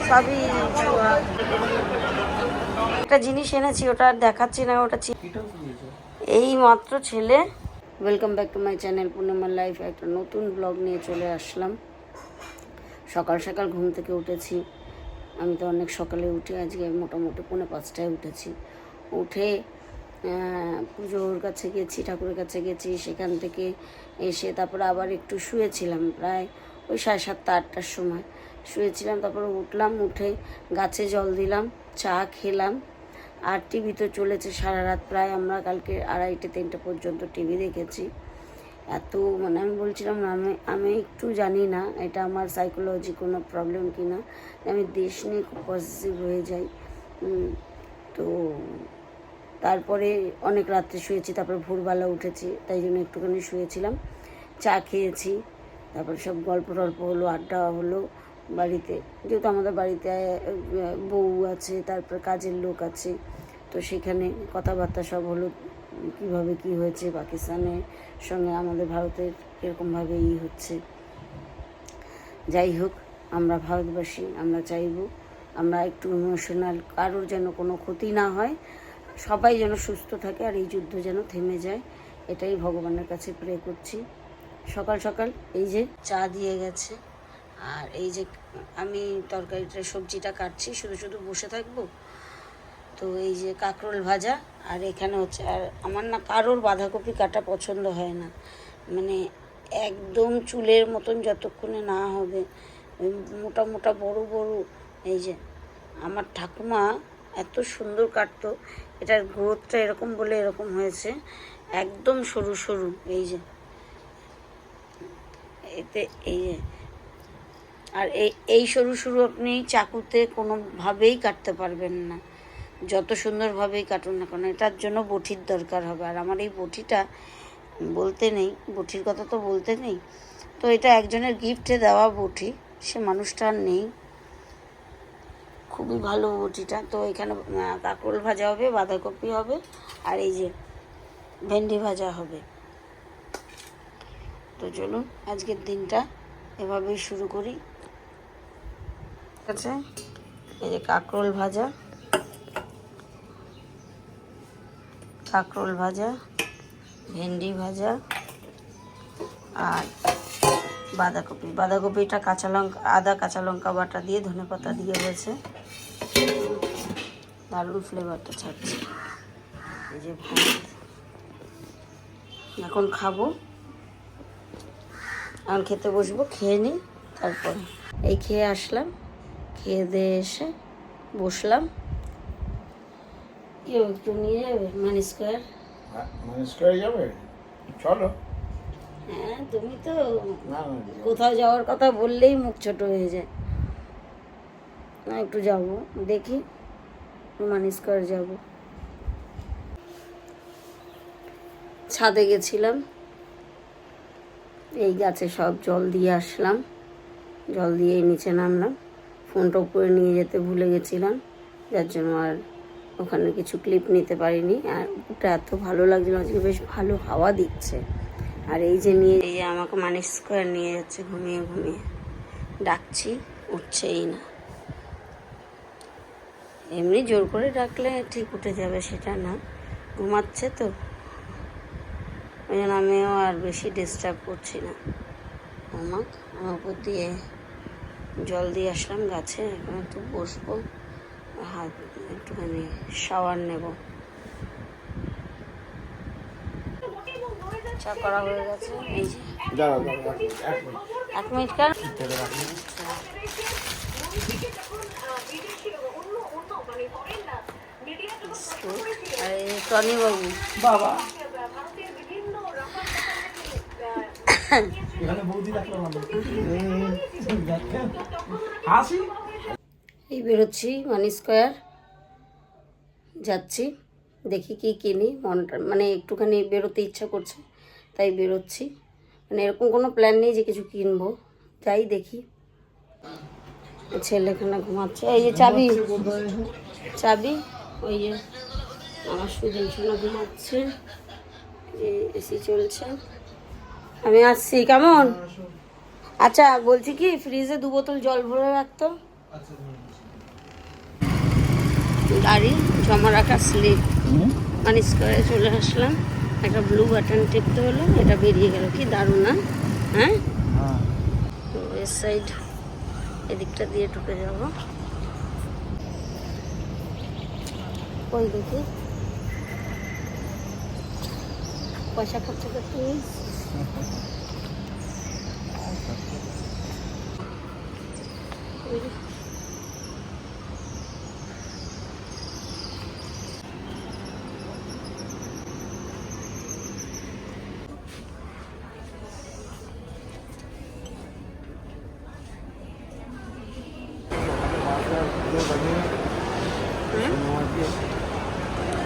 সবই একটা জিনিস এনেছি, ওটা আর দেখাচ্ছি না, ওটা এই মাত্র ছেলে। Welcome back to my channel পূর্ণিমার লাইফ। একটা নতুন ব্লগ নিয়ে চলে আসলাম। সকাল সকাল ঘুম থেকে উঠেছি। আমি তো অনেক সকালে উঠি, আজকে মোটামুটি 4:45টায় উঠেছি। উঠে পুজোর কাছে গেছি, ঠাকুরের কাছে গেছি, সেখান থেকে এসে তারপরে আবার একটু শুয়েছিলাম, প্রায় ওই 7:30-8টার সময় শুয়েছিলাম। তারপরে উঠলাম, উঠে গাছে জল দিলাম, চা খেলাম। আর টিভি তো চলেছে সারা রাত, প্রায় আমরা কালকে 2:30-3টা পর্যন্ত টিভি দেখেছি। এত মানে আমি বলছিলাম না, আমি একটু জানি না এটা আমার সাইকোলজি কোনো প্রবলেম কি না, আমি দেশ নিয়ে খুব পজিটিভ হয়ে যাই। তো তারপরে অনেক রাত্রে শুয়েছি, তারপরে ভোরবেলা উঠেছি, তাই জন্য একটুখানি শুয়েছিলাম, চা খেয়েছি। তারপরে সব গল্প টল্প হলো, আড্ডা হলো বাড়িতে, যেহেতু আমাদের বাড়িতে বউ আছে, তারপর কাজের লোক আছে, তো সেখানে কথাবার্তা সব হলো, কীভাবে কী হয়েছে পাকিস্তানের সঙ্গে আমাদের ভারতের কীরকমভাবে হচ্ছে। যাই হোক, আমরা ভারতবাসী, আমরা চাইব আমরা একটু ইমোশনাল, কারোর যেন কোনো ক্ষতি না হয়, সবাই যেন সুস্থ থাকে, আর এই যুদ্ধ যেন থেমে যায়, এটাই ভগবানের কাছে প্রে করছি। সকাল সকাল এই যে চা দিয়ে গেছে, আর এই যে আমি তরকারিটা সবজিটা কাটছি, শুধু শুধু বসে থাকবো তো এই যে কাঁকরোল ভাজা, আর এখানে হচ্ছে, আর আমার না কারোর বাঁধাকপি কাটা পছন্দ হয় না, মানে একদম চুলের মতন যতক্ষণে না হবে, মোটা মোটা বড় বড়। এই যে আমার ঠাকুমা এত সুন্দর কাটতো, এটার গ্রোথটা এরকম বলে এরকম হয়েছে, একদম সরু সরু। এই যে এতে এই যে, আর এই সরু সরু আপনি চাকুতে কোনোভাবেই কাটতে পারবেন না, যত সুন্দরভাবেই কাটুন না কেন, এটার জন্য বটির দরকার হবে। আর আমার এই বটিটা বলতে নেই, বটির কথা তো বলতে নেই, তো এটা একজনের গিফটে দেওয়া বটি, সে মানুষটা আর নেই। খুবই ভালো বটিটা। তো এখানে কাঁকরোল ভাজা হবে, বাঁধাকপি হবে, আর এই যে ভেন্ডি ভাজা হবে। তো চলুন আজকের দিনটা এভাবেই শুরু করি। ঠিক আছে, এই যে কাঁকরোল ভাজা, কাঁকরোল ভাজা, ভেন্ডি ভাজা, আর বাঁধাকপি। বাঁধাকপিটা কাঁচা লঙ্কা, আদা কাঁচা লঙ্কা বাটা দিয়ে, ধনেপাতা দিয়ে হয়েছে, দারুণ ফ্লেভারটা ছাড়ছে। এই যে ভাত, এখন খাবো, এখন খেতে বসবো, খেয়ে নিই তারপরে। এই খেয়ে আসলাম, খেয়ে দিয়ে এসে বসলাম। কেউ একটু নিয়ে যাবে মানি স্কোয়ার? মানি স্কোয়ার যাবে, চলো। হ্যাঁ, তুমি তো কোথাও যাওয়ার কথা বললেই মুখ ছোট হয়ে যায়। না, একটু যাবো, দেখি মানি স্কোয়ার যাব। ছাদে গেছিলাম, এই গাছে সব জল দিয়ে আসলাম, জল দিয়ে নিচে নামলাম। ফোনটা উপরে নিয়ে যেতে ভুলে গেছিলাম, যার জন্য আর ওখানে কিছু ক্লিপ নিতে পারিনি। আর ওটা এত ভালো লাগছিল, আজকে বেশ ভালো হাওয়া দিচ্ছে। আর এই যে আমাকে মানি স্কোয়ার নিয়ে যাচ্ছে ঘুমিয়ে ঘুমিয়ে, ডাকছি উঠছেই না। এমনি জোর করে ডাকলে ঠিক উঠে যাবে সেটা না, ঘুমাচ্ছে তো, ওই জন্য আমিও আর বেশি ডিস্টার্ব করছি না। আমার উপর দিয়ে জল দিয়ে আসলাম গাছে, এখন একটু বসবো, হাত একটুখানি শাওয়ার নেব। চা করা হয়ে গেছে, এই যে 1 মিনিট কার। আর টনি বাবু বাবা এই বেরোচ্ছি, মানি স্কোয়ার যাচ্ছি, দেখি কি কিনি। মনটা মানে একটুখানি বেরোতে ইচ্ছা করছে, তাই বেরোচ্ছি। মানে এরকম কোনো প্ল্যান নেই যে কিছু কিনবো, যাই দেখি। ছেলেখানা ঘুমাচ্ছে, এই যে চাবি, চাবি ওই যে আমার সুজন সোনা ঘুমাচ্ছে, এসি চলছে। আমি আসছি, কেমন? আচ্ছা বলছি কি ফ্রিজে 2 বোতল জল ভরে রাখতো। গাড়ি জমা রাখা স্লিপ মানিস করে চলে আসলাম। একটা ব্লু বাটন টিপতে হলো, এটা বেরিয়ে গেল। কি দারুণ না? হ্যাঁ, তো এর সাইড এদিকটা দিয়ে ঢুকে যাব। ওই দেখি পয়সা খরচ করতে নেই।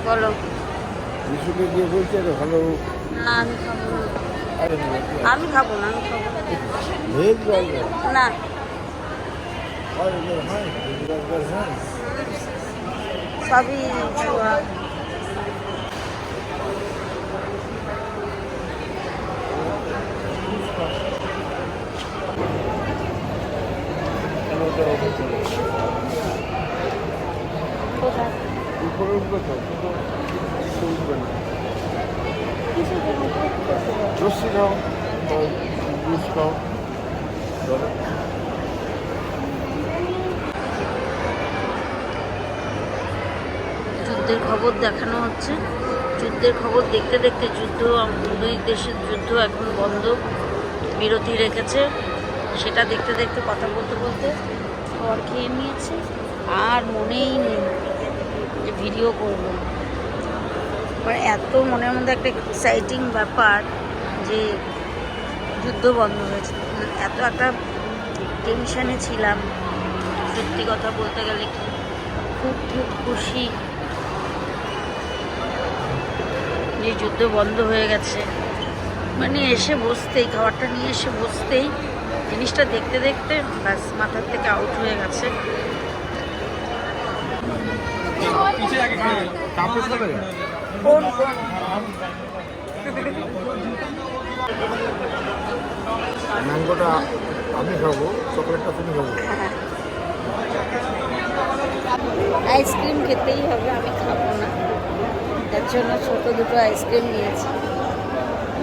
বলো। বিশুকে গিয়ে বলছে তো ভালো। না আমি খাবো না, আরে আমি খাবো না, আমি খাবো ভেজ বার্গার না। বার্গার হয় বার্গার হয়। সবই ছোঁয়া। কোথায়? উপরে উঠবে তো কিন্তু উঠবে না। কিসের জন্য? লস্যি খাও বা জুস খাও। চলো। যুদ্ধের খবর দেখানো হচ্ছে। যুদ্ধের খবর দেখতে দেখতে যুদ্ধ, দুই দেশের যুদ্ধ এখন বন্ধ, বিরতি রেখেছে। সেটা দেখতে দেখতে কথা বলতে বলতে খাবার খেয়ে নিয়েছে, আর মনেই নেই যে ভিডিও করব। মানে এত মনের মধ্যে একটা এক্সাইটিং ব্যাপার যে যুদ্ধ বন্ধ হয়েছে, এত একটা টেনশনে ছিলাম। সত্যি কথা বলতে গেলে কি খুব খুব খুশি যে যুদ্ধ বন্ধ হয়ে গেছে। মানে এসে বসতেই, খাবারটা নিয়ে এসে বসতেই জিনিসটা দেখতে দেখতে ব্যাস মাথার থেকে আউট হয়ে গেছে। কোন কোন ম্যাঙ্গোটা আমি খাবো, চকলেটটা তুমি খাবো। আইসক্রিম খেতেই হবে, আমি খাবো না। তার জন্য ছোটো দুটো আইসক্রিম নিয়েছি।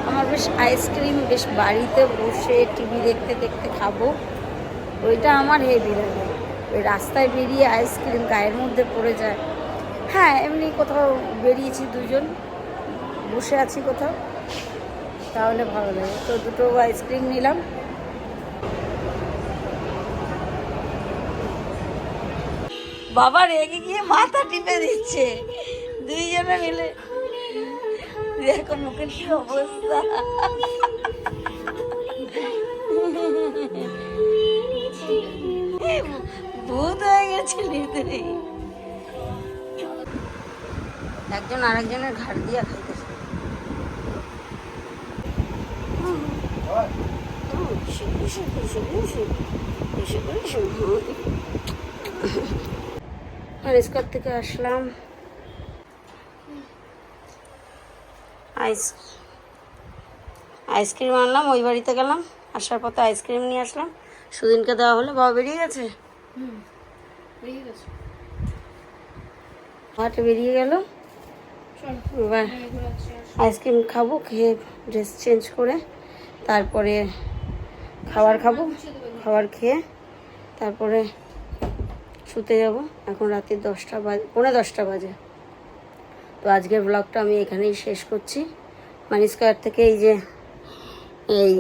আমার বেশ আইসক্রিম বেশ বাড়িতে বসে টিভি দেখতে দেখতে খাবো, ওইটা আমার হেভি লাগে। ওই রাস্তায় বেরিয়ে আইসক্রিম গায়ের মধ্যে পড়ে যায়। হ্যাঁ, এমনি কোথাও বেরিয়েছি, দুজন বসে আছি কোথাও, তাহলে ভালো লাগে। তো দুটো আইসক্রিম নিলাম। বাবা রেগে গিয়ে মাথা টিপে দিচ্ছে, দুইজনে মিলে। দেখো মুখের কি অবস্থা। ভূত হয়ে গেছিলি তুই। একজন আরেকজনের ঘাড় দিয়া খাইতেছে। রিস্কার থেকে আসলাম, আইসক্রিম আনলাম। ওই বাড়িতে গেলাম, আসার পথে আইসক্রিম নিয়ে আসলাম। সুদিনকে দেওয়া হলো। বাবা বেরিয়ে গেছে, হাটে বেরিয়ে গেল। এবার আইসক্রিম খাবো, খেয়ে ড্রেস চেঞ্জ করে তারপরে খাবার খাবো। খাবার খেয়ে তারপরে শুতে যাব। এখন রাতে 10টা বাজে, 10:45 বাজে। তো আজকের ব্লগটা আমি এখানেই শেষ করছি। মানি স্কয়ার থেকে এই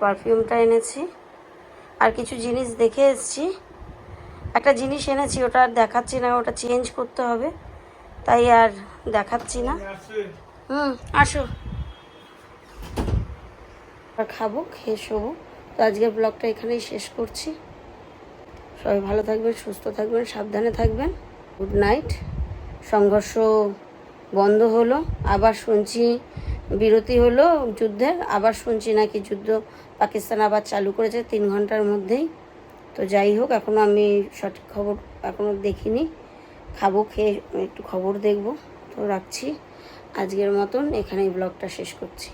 পারফিউমটা এনেছি, আর কিছু জিনিস দেখে এসেছি। একটা জিনিস এনেছি, ওটা আর দেখাচ্ছি না, ওটা চেঞ্জ করতে হবে, তাই আর দেখাচ্ছি না। আসো, আর খাবো, খেয়ে শোবো। তো আজকের ব্লগটা এখানেই শেষ করছি। সবাই ভালো থাকবেন, সুস্থ থাকবেন, সাবধানে থাকবেন। Good night. সংঘর্ষ বন্ধ হলো, আবার শুনছি বিরতি হলো যুদ্ধের, আবার শুনছি নাকি যুদ্ধ পাকিস্তান আবার চালু করেছে 3 ঘন্টার মধ্যেই। তো যাই হোক, এখনও আমি সঠিক খবর এখনও দেখিনি। খাবো, খেয়ে একটু খবর দেখব। তো রাখছি, আজকের মতন এখানেই ব্লগটা শেষ করছি।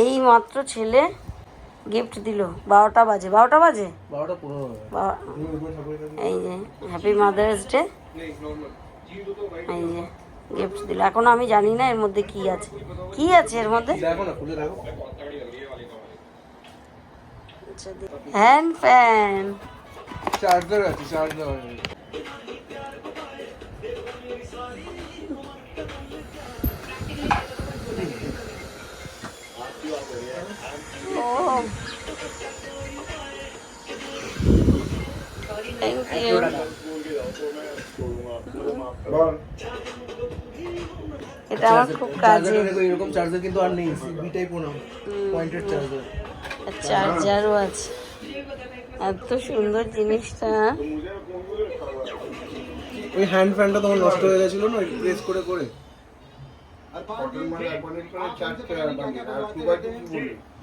এই মাত্র ছেলে গিফট দিল 12টা বাজে 12টা বাজে 12:15 এই যে হ্যাপি মাদার্স ডে। এই যে গিফট দিল। এখন আমি জানি না এর মধ্যে কি আছে, কি আছে এর মধ্যে। দেখো না, খুলে দেখো। হ্যান্ড ফ্যান, চার্জার আছে, চার্জার। ও থ্যাংক ইউ। এটা আমার খুব কাজে। এরকম চার্জার কিন্তু আর নেই, বি টাইপ না, পয়েন্টেড চার্জার। চার্জারও আছে। এত সুন্দর জিনিসটা। ওই হ্যান্ড ফ্যানটা তোমার নষ্ট হয়ে গেছিল না, প্রেস করে করে।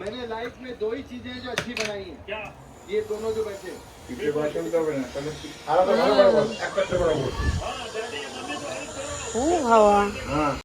मैंने लाइफ में 2 ही चीजें जो अच्छी बनाई हैं, ये दोनों जो बैठे খুব হাওয়া।